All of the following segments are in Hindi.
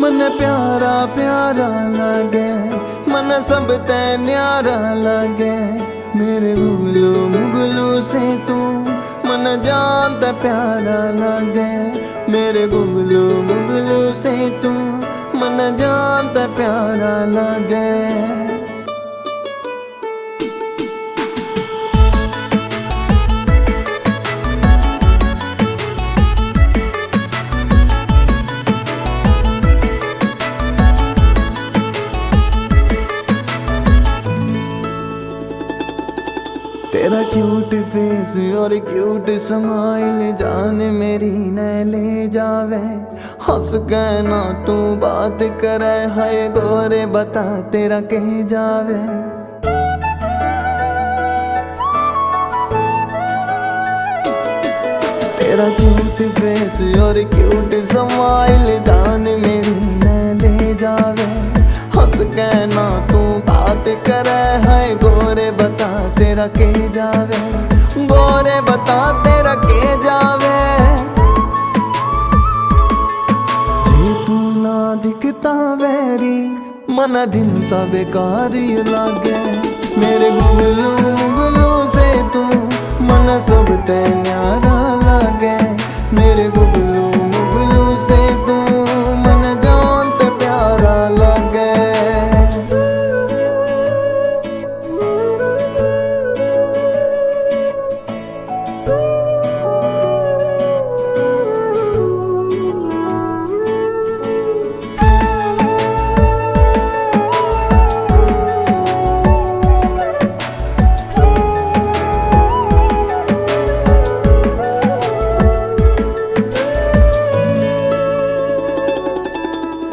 मन प्यारा प्यारा लगे, मन सब ते न्यारा लगे। मेरे गुगलू मुगलू से तू मन जानता प्यारा लगे। मेरे गुगलू मुगलू से तू मन जानता प्यारा लगे। तेरा क्यूट फेस और क्यूट स्माइल जान मेरी न ले जावे। हंस के ना तू बात करे, हाय गोरे बता तेरा कह जावे। तेरा क्यूट फेस और क्यूट स्माइल जान मेरी न ले जावे। हंस के ना तू बात करे, है गोरे बता तेरा के जावे। गोरे बता तेरा के जावे। जे तू ना दिखता वेरी मन दिन सा बेकार लागे। मेरे गुगलू मुगलू से तू मन सब ते न्यारा लागे। मेरे गुगलू मुगलू से तू मन जानते प्यारा लागे।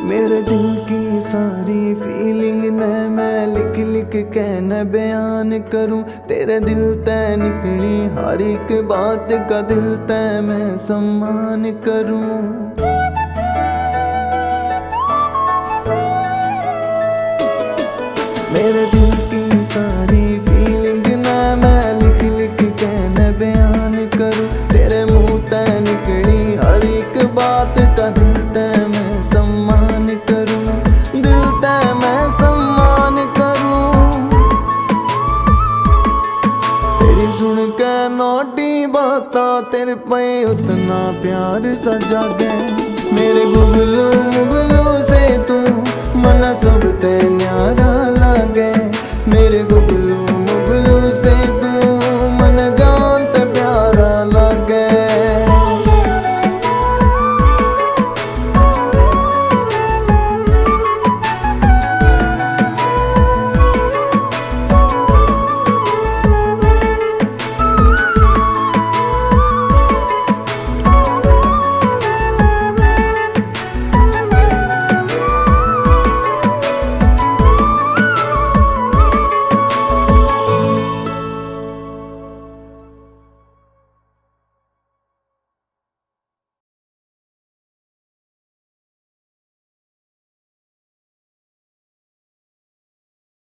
मेरे दिल की सारी फीलिंग ने मैं लिख लिख के न बयान करूं। तेरे दिल तय निकली हर एक बात का दिल तय मैं सम्मान करूं। मेरे दिल की सारी फीलिंग ने मैं लिख लिख के न बयान करूं। तेरे मुंह तय निकली हर एक बात का दिल तय मैं सम्मान करूं। दिल तय मैं सम्मान करूं। तेरी सुन के नोटी बाता तेरे पे उतना प्यार सा जागे।